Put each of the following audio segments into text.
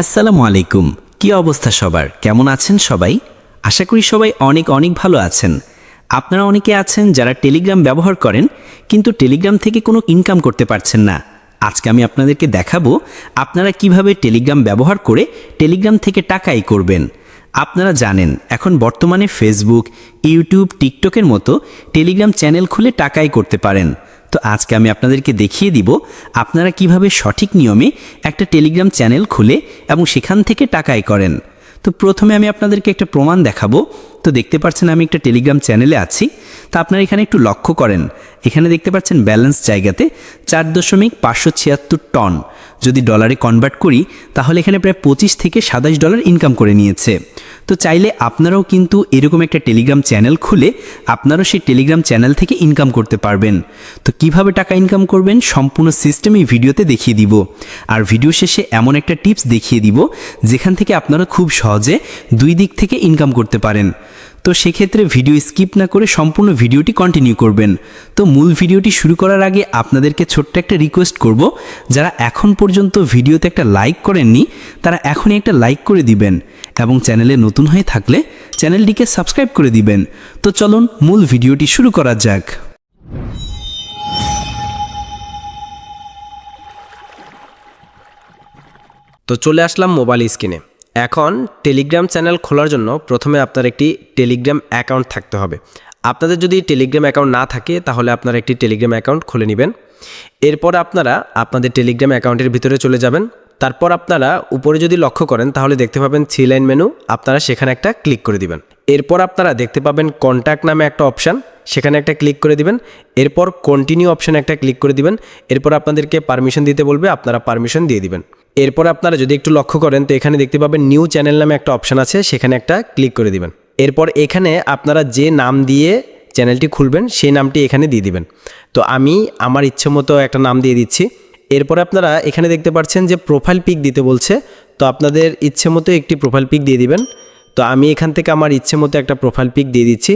আসসালামু আলাইকুম। কি অবস্থা সবার? কেমন আছেন সবাই? আশা করি সবাই অনেক অনেক ভালো আছেন। আপনারা অনেকে আছেন যারা টেলিগ্রাম ব্যবহার করেন কিন্তু টেলিগ্রাম থেকে কোনো ইনকাম করতে পারছেন না। আজকে আমি আপনাদেরকে দেখাবো আপনারা কিভাবে টেলিগ্রাম ব্যবহার করে টেলিগ্রাম থেকে টাকা আয় করবেন। আপনারা জানেন এখন বর্তমানে ফেসবুক, ইউটিউব, টিকটকের মতো টেলিগ্রাম চ্যানেল খুলে টাকা আয় করতে পারেন। তো আজকে আমি আপনাদেরকে দেখিয়ে দিব আপনারা কিভাবে সঠিক নিয়মে একটা টেলিগ্রাম চ্যানেল খুলে এবং সেখান থেকে টাকা আয় করেন। তো প্রথমে আমি আপনাদেরকে একটা প্রমাণ দেখাবো। তো দেখতে পাচ্ছেন আমি একটা টেলিগ্রাম চ্যানেলে আছি। তা আপনারা এখানে একটু লক্ষ্য করেন, এখানে দেখতে পাচ্ছেন ব্যালেন্স জায়গাতে 4.576 টন। যদি ডলারে কনভার্ট করি তাহলে এখানে প্রায় 25 থেকে 27 ডলার ইনকাম করে নিয়েছে। তো চাইলে আপনারাও কিন্তু এরকম একটা টেলিগ্রাম চ্যানেল খুলে আপনারাও সেই টেলিগ্রাম চ্যানেল থেকে ইনকাম করতে পারবেন। তো কিভাবে টাকা ইনকাম করবেন সম্পূর্ণ সিস্টেম এই ভিডিওতে দেখিয়ে দিব। আর ভিডিও শেষে এমন একটা টিপস দেখিয়ে দিব যেখান থেকে আপনারা খুব সহজে দুই দিক থেকে ইনকাম করতে পারেন। তো সেক্ষেত্রে ভিডিও স্কিপ না করে সম্পূর্ণ ভিডিওটি কন্টিনিউ করবেন। তো মূল ভিডিওটি শুরু করার আগে আপনাদেরকে ছোট্ট একটা রিকোয়েস্ট করব, যারা এখন পর্যন্ত ভিডিওতে একটা লাইক করেননি তারা এখনই একটা লাইক করে দিবেন এবং চ্যানেলে নতুন হয়ে থাকলে চ্যানেলটিকে সাবস্ক্রাইব করে দিবেন। তো চলুন মূল ভিডিওটি শুরু করা যাক। তো চলে আসলাম মোবাইল স্ক্রিনে। এখন টেলিগ্রাম চ্যানেল খোলার জন্য প্রথমে আপনার একটি টেলিগ্রাম অ্যাকাউন্ট থাকতে হবে। আপনাদের যদি টেলিগ্রাম অ্যাকাউন্ট না থাকে তাহলে আপনারা একটি টেলিগ্রাম অ্যাকাউন্ট খুলে নেবেন। এরপর আপনারা আপনাদের টেলিগ্রাম অ্যাকাউন্টের ভিতরে চলে যাবেন। তারপর আপনারা উপরে যদি লক্ষ্য করেন তাহলে দেখতে পাবেন 3 লাইন মেনু, আপনারা সেখানে একটা ক্লিক করে দিবেন। এরপর আপনারা দেখতে পাবেন কন্ট্যাক্ট নামে একটা অপশান, সেখানে একটা ক্লিক করে দিবেন। এরপর কন্টিনিউ অপশানে একটা ক্লিক করে দিবেন। এরপর আপনাদেরকে পারমিশন দিতে বলবে, আপনারা পারমিশন দিয়ে দিবেন। এরপর আপনারা যদি একটু লক্ষ্য করেন তো এখানে দেখতে পাবেন নিউ চ্যানেল নামে একটা অপশান আছে, সেখানে একটা ক্লিক করে দিবেন। এরপর এখানে আপনারা যে নাম দিয়ে চ্যানেলটি খুলবেন সেই নামটি এখানে দিয়ে দিবেন। তো আমি আমার ইচ্ছে মতো একটা নাম দিয়ে দিচ্ছি। এরপর আপনারা এখানে দেখতে পাচ্ছেন যে প্রোফাইল পিক দিতে বলছে, তো আপনাদের ইচ্ছে মতো একটি প্রোফাইল পিক দিয়ে দিবেন। তো আমি এখান থেকে আমার ইচ্ছে মতো একটা প্রোফাইল পিক দিয়ে দিচ্ছি।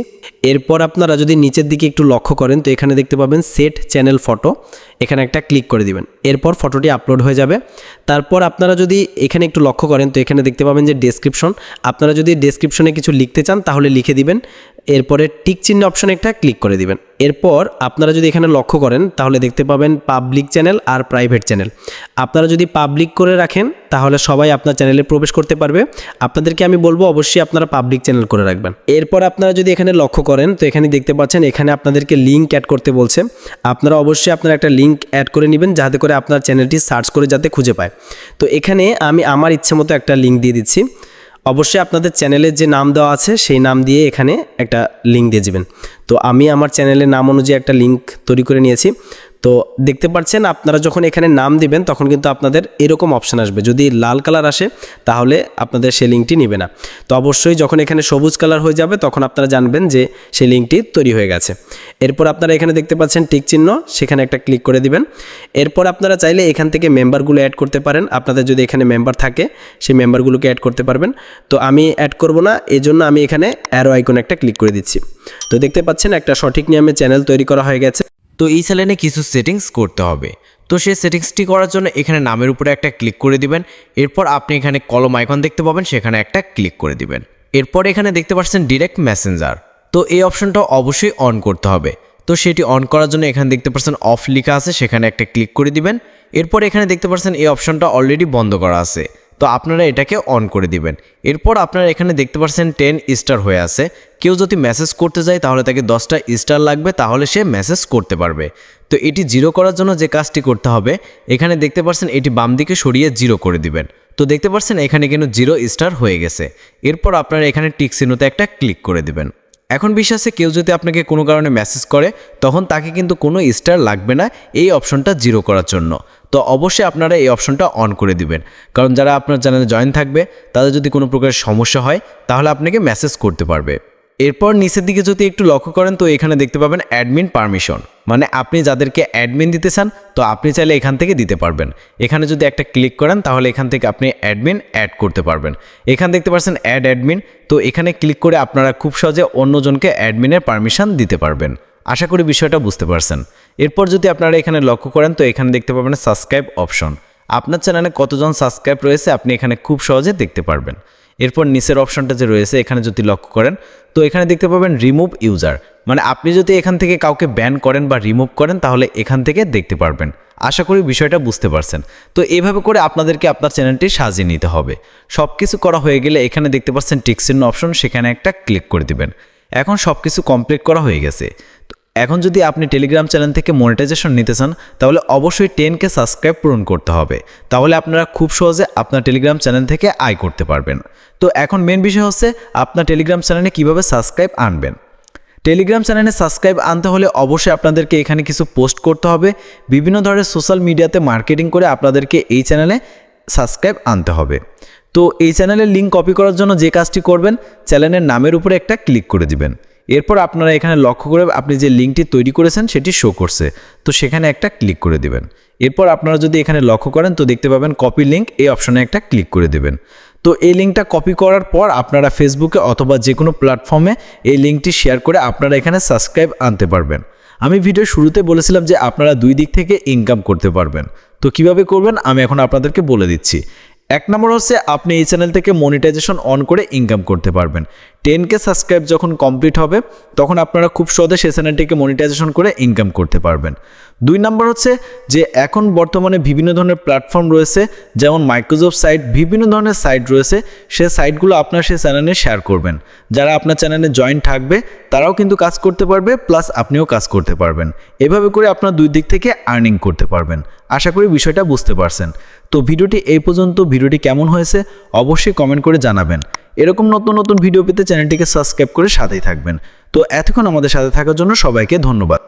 এরপর আপনারা যদি নিচের দিকে একটু লক্ষ্য করেন তো এখানে দেখতে পাবেন সেট চ্যানেল ফটো, এখানে একটা ক্লিক করে দিবেন। এরপর ফটোটি আপলোড হয়ে যাবে। তারপর আপনারা যদি এখানে একটু লক্ষ্য করেন তো এখানে দেখতে পাবেন যে ডেসক্রিপশন, আপনারা যদি ডেসক্রিপশনে কিছু লিখতে চান তাহলে লিখে দিবেন। এরপরে টিক চিহ্ন অপশনে একটা ক্লিক করে দিবেন। এরপর আপনারা যদি এখানে লক্ষ্য করেন তাহলে দেখতে পাবেন পাবলিক চ্যানেল আর প্রাইভেট চ্যানেল। আপনারা যদি পাবলিক করে রাখেন তাহলে সবাই আপনার চ্যানেলে প্রবেশ করতে পারবে। আপনাদেরকে আমি বলবো অবশ্যই আপনারা পাবলিক চ্যানেল করে রাখবেন। এরপর আপনারা যদি এখানে লক্ষ্য করেন তো এখানে দেখতে পাচ্ছেন এখানে আপনাদেরকে লিঙ্ক অ্যাড করতে বলছে। আপনারা অবশ্যই আপনারা একটা লিঙ্ক অ্যাড করে নেবেন যাতে করে আপনার চ্যানেলটি সার্চ করে যাতে খুঁজে পায়। তো এখানে আমি আমার ইচ্ছে মতো একটা লিঙ্ক দিয়ে দিচ্ছি। অবশ্যই আপনাদের চ্যানেলের যে নাম দেওয়া আছে সেই নাম দিয়ে এখানে একটা লিঙ্ক দিয়ে যাবেন। তো আমি আমার চ্যানেলের নাম অনুযায়ী একটা লিঙ্ক তৈরি করে নিয়েছি। তো দেখতে পাচ্ছেন আপনারা যখন এখানে নাম দিবেন তখন কিন্তু আপনাদের এরকম অপশান আসবে। যদি লাল কালার আসে তাহলে আপনাদের সেই লিঙ্কটি নেবে না। তো অবশ্যই যখন এখানে সবুজ কালার হয়ে যাবে তখন আপনারা জানবেন যে সেই লিঙ্কটি তৈরি হয়ে গেছে। এরপর আপনারা এখানে দেখতে পাচ্ছেন টিক চিহ্ন, সেখানে একটা ক্লিক করে দিবেন। এরপর আপনারা চাইলে এখান থেকে মেম্বারগুলো অ্যাড করতে পারেন। আপনাদের যদি এখানে মেম্বার থাকে সেই মেম্বারগুলোকে অ্যাড করতে পারবেন। তো আমি অ্যাড করব না, এজন্য আমি এখানে অ্যারো আইকনে একটা ক্লিক করে দিচ্ছি। তো দেখতে পাচ্ছেন একটা সঠিক নিয়মে চ্যানেল তৈরি করা হয়ে গেছে। তো এই চ্যানেলে কিছু সেটিংস করতে হবে। তো সেই সেটিংসটি করার জন্য এখানে নামের উপরে একটা ক্লিক করে দিবেন। এরপর আপনি এখানে কলম আইকন দেখতে পাবেন, সেখানে একটা ক্লিক করে দিবেন। এরপর এখানে দেখতে পাচ্ছেন ডিরেক্ট মেসেঞ্জার, তো এই অপশনটা অবশ্যই অন করতে হবে। তো সেটি অন করার জন্য এখানে দেখতে পাচ্ছেন অফ লেখা আছে, সেখানে একটা ক্লিক করে দিবেন। এরপর এখানে দেখতে পাচ্ছেন এই অপশনটা অলরেডি বন্ধ করা আছে, তো আপনারা এটাকে অন করে দিবেন। এরপর আপনারা এখানে দেখতে পাচ্ছেন 10 স্টার হয়ে আছে। কেউ যদি মেসেজ করতে যায় তাহলে তাকে 10টা স্টার লাগবে, তাহলে সে মেসেজ করতে পারবে। তো এটি জিরো করার জন্য যে কাজটি করতে হবে এখানে দেখতে পাচ্ছেন এটি বাম দিকে সরিয়ে জিরো করে দিবেন। তো দেখতে পাচ্ছেন এখানে কিন্তু 0 স্টার হয়ে গেছে। এরপর আপনারা এখানে টিক চিহ্নতে একটা ক্লিক করে দিবেন। এখন বিশ্বাসে কেউ যদি আপনাকে কোনো কারণে মেসেজ করে তখন তাকে কিন্তু কোনো স্টার লাগবে না এই অপশনটা জিরো করার জন্য। তো অবশ্যই আপনারা এই অপশনটা অন করে দিবেন, কারণ যারা আপনার চ্যানেলে জয়েন থাকবে তাদের যদি কোনো প্রকার সমস্যা হয় তাহলে আপনাকে মেসেজ করতে পারবে। এরপর নিচের দিকে যদি একটু লক্ষ্য করেন তো এখানে দেখতে পাবেন অ্যাডমিন পারমিশন, মানে আপনি যাদেরকে অ্যাডমিন দিতে চান তো আপনি চাইলে এখান থেকে দিতে পারবেন। এখানে যদি একটা ক্লিক করেন তাহলে এখান থেকে আপনি অ্যাডমিন অ্যাড করতে পারবেন। এখানে দেখতে পাচ্ছেন অ্যাড অ্যাডমিন, তো এখানে ক্লিক করে আপনারা খুব সহজে অন্যজনকে অ্যাডমিনের পারমিশন দিতে পারবেন। আশা করি বিষয়টা বুঝতে পারছেন। এরপর যদি আপনারা এখানে লক্ষ্য করেন তো এখানে দেখতে পাবেন সাবস্ক্রাইব অপশন, আপনার চ্যানেলে কতজন সাবস্ক্রাইব রয়েছে আপনি এখানে খুব সহজে দেখতে পারবেন। এরপর নিচের অপশনটা যে রয়েছে এখানে যদি লক্ষ্য করেন তো এখানে দেখতে পাবেন রিমুভ ইউজার, মানে আপনি যদি এখান থেকে কাউকে ব্যান করেন বা রিমুভ করেন তাহলে এখান থেকে দেখতে পারবেন। আশা করি বিষয়টা বুঝতে পারছেন। তো এইভাবে করে আপনাদেরকে আপনার চ্যানেলটি সাজিয়ে নিতে হবে। সব কিছু করা হয়ে গেলে এখানে দেখতে পাচ্ছেন টিক চিহ্ন অপশন, সেখানে একটা ক্লিক করে দিবেন। এখন সব কিছু কমপ্লিট করা হয়ে গেছে। এখন যদি আপনি টেলিগ্রাম চ্যানেল থেকে মনিটাইজেশন নিতে চান তাহলে অবশ্যই 10K সাবস্ক্রাইব পূরণ করতে হবে, তাহলে আপনারা খুব সহজে আপনার টেলিগ্রাম চ্যানেল থেকে আয় করতে পারবেন। তো এখন মেন বিষয় হচ্ছে আপনার টেলিগ্রাম চ্যানেলে কিভাবে সাবস্ক্রাইব আনবেন। টেলিগ্রাম চ্যানেলে সাবস্ক্রাইব আনতে হলে অবশ্যই আপনাদেরকে এখানে কিছু পোস্ট করতে হবে, বিভিন্ন ধরনের সোশ্যাল মিডিয়াতে মার্কেটিং করে আপনাদেরকে এই চ্যানেলে সাবস্ক্রাইব আনতে হবে। তো এই চ্যানেলের লিঙ্ক কপি করার জন্য যে কাজটি করবেন, চ্যানেলের নামের উপরে একটা ক্লিক করে দিবেন। এরপর আপনারা এখানে লক্ষ্য করে আপনি যে লিঙ্কটি তৈরি করেছেন সেটি শো করছে, তো সেখানে একটা ক্লিক করে দিবেন। এরপর আপনারা যদি এখানে লক্ষ্য করেন তো দেখতে পাবেন কপি লিঙ্ক, এই অপশনে একটা ক্লিক করে দিবেন। তো এই লিঙ্কটা কপি করার পর আপনারা ফেসবুকে অথবা যে কোনো প্ল্যাটফর্মে এই লিঙ্কটি শেয়ার করে আপনারা এখানে সাবস্ক্রাইব আনতে পারবেন। আমি ভিডিওর শুরুতে বলেছিলাম যে আপনারা দুই দিক থেকে ইনকাম করতে পারবেন। তো কিভাবে করবেন আমি এখন আপনাদেরকে বলে দিচ্ছি। 1 নম্বর হচ্ছে আপনি এই চ্যানেল থেকে মনিটাইজেশন অন করে ইনকাম করতে পারবেন। 10K সাবস্ক্রাইব যখন কমপ্লিট হবে তখন আপনারা খুব সহজে সেই চ্যানেলটিকে মনিটাইজেশন করে ইনকাম করতে পারবেন। 2 নম্বর হচ্ছে যে এখন বর্তমানে বিভিন্ন ধরনের প্ল্যাটফর্ম রয়েছে, যেমন মাইক্রোসফট সাইট, বিভিন্ন ধরনের সাইট রয়েছে, সেই সাইটগুলো আপনার সেই চ্যানেলে শেয়ার করবেন। যারা আপনার চ্যানেলে জয়েন থাকবে তারাও কিন্তু কাজ করতে পারবে, প্লাস আপনিও কাজ করতে পারবেন। এভাবে করে আপনার দুই দিক থেকে আর্নিং করতে পারবেন। আশা করি বিষয়টা বুঝতে পারছেন। তো ভিডিওটি এই পর্যন্ত। ভিডিওটি কেমন হয়েছে অবশ্যই কমেন্ট করে জানাবেন। এরকম নতুন নতুন ভিডিও পেতে চ্যানেলটিকে সাবস্ক্রাইব করে সাথেই থাকবেন। তো এতক্ষণ আমাদের সাথে থাকার জন্য সবাইকে ধন্যবাদ।